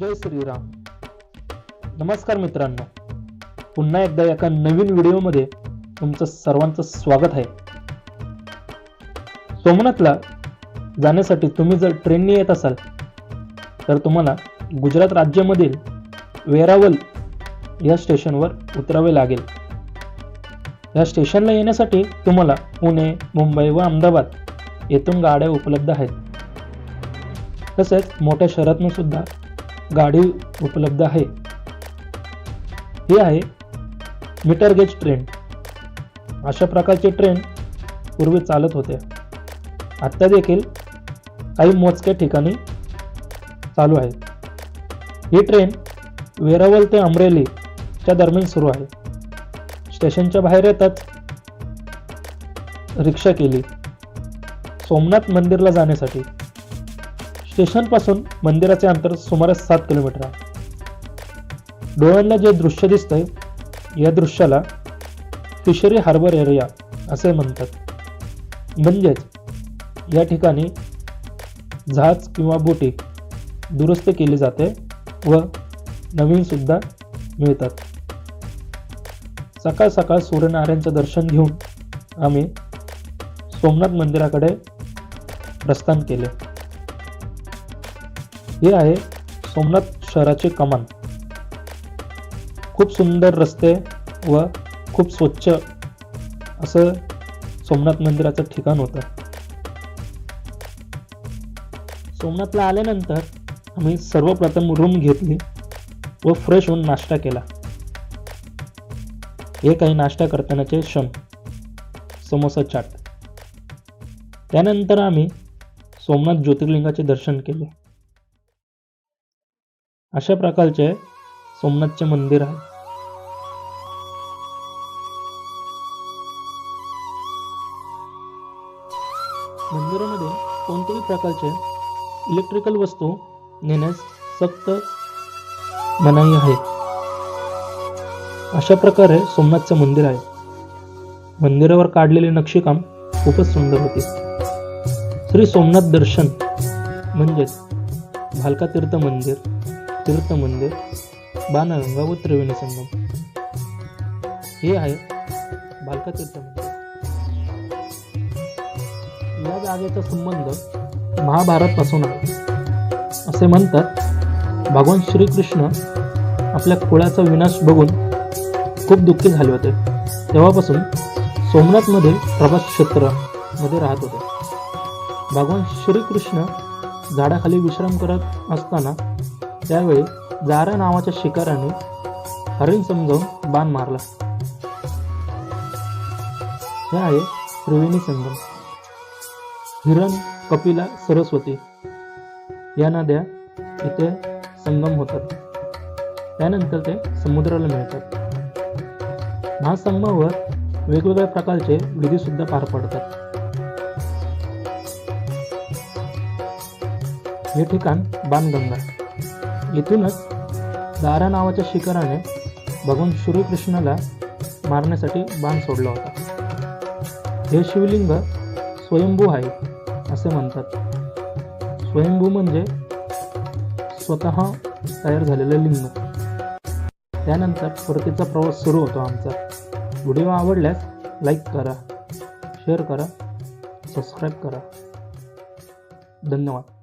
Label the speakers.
Speaker 1: जय श्रीराम. नमस्कार मित्रांनो, पुन्हा एकदा एका नवीन व्हिडिओमध्ये तुमचं सर्वांचं स्वागत आहे. सोमनाथला जाण्यासाठी तुम्ही जर ट्रेनने येत असाल तर तुम्हाला गुजरात राज्यामधील वेरावल या स्टेशनवर उतरावे लागेल. या स्टेशनला येण्यासाठी तुम्हाला पुणे, मुंबई व अहमदाबाद येथून गाड्या उपलब्ध आहेत. तसेच मोठ्या शहरातून सुद्धा गाडी उपलब्ध आहे. ही आहे मीटर गेज ट्रेन. अशा प्रकारचे ट्रेन पूर्वी चालत होते. आता देखील काही मोजक्या ठिकाणी चालू आहे. ही ट्रेन वेरावल ते अमरेलीच्या दरम्यान सुरू आहे. स्टेशनच्या बाहेर येताच रिक्षा केली सोमनाथ मंदिरला जाण्यासाठी. स्टेशनपासून मंदिराचे अंतर सुमारे 7 किलोमीटर आहे. डोळ्यांना जे दृश्य दिसतंय या दृश्याला फिशरी हार्बर एरिया असे म्हणतात. म्हणजेच या ठिकाणी जहाज किंवा बोटी दुरुस्त केली जाते व नवीन सुद्धा मिळतात. सकाळ सकाळ सूर्यनारायणचं दर्शन घेऊन आम्ही सोमनाथ मंदिराकडे प्रस्थान केले. हे आहे सोमनाथ शहराचे कमान. खूप सुंदर रस्ते व खूप स्वच्छ असं सोमनाथ मंदिराचं ठिकाण होतं. सोमनाथला आल्यानंतर आम्ही सर्वप्रथम रूम घेतली व फ्रेश होऊन नाश्ता केला. हे काही नाश्ता करतानाचे क्षण. समोसा चाट. त्यानंतर आम्ही सोमनाथ ज्योतिर्लिंगाचे दर्शन केले. अशा प्रकारचे सोमनाथचे मंदिर आहे. मंदिरामध्ये कोणत्याही प्रकारचे इलेक्ट्रिकल वस्तू नेण्यास सक्त मनाई आहे. अशा प्रकारे सोमनाथचे मंदिर आहे. मंदिरावर काढलेले नक्षीकाम खूपच सुंदर होते. श्री सोमनाथ दर्शन म्हणजेच भालका तीर्थ मंदिर, बाणगंगा व त्रिवेणी संगम. हे आहे भालका तीर्थ मंदिर. या जागेचा संबंध महाभारत पासून आहे. असे म्हणतात भगवान श्रीकृष्ण आपल्या कुळाचा विनाश बघून खूप दुःखी झाले होते. तेव्हापासून सोमनाथ मधील प्रभास क्षेत्र मध्ये राहत होते. भगवान श्रीकृष्ण झाडाखाली विश्राम करत असताना त्यावेळी जारा नावाच्या शिकाऱ्याने हरिण समजावून बाण मारला. हे आहे त्रिवेणी संगम. हिरण, कपिला, सरस्वती या नद्या इथे संगम होतात. त्यानंतर ते समुद्राला मिळतात. महासंगमावर वेगवेगळ्या प्रकारचे विधी सुद्धा पार पडतात. हे ठिकाण बाणगंगा. इथूनच दारा नावाच्या शिकाराने भगवान श्रीकृष्णाला मारण्यासाठी बाण सोडला होता. हे शिवलिंग स्वयंभू आहे असे म्हणतात. स्वयंभू म्हणजे स्वतः तयार झालेलं लिंग. त्यानंतर परतीचा प्रवास सुरू होतो आमचा. व्हिडिओ आवडल्यास लाईक करा, शेअर करा, सबस्क्राईब करा. धन्यवाद.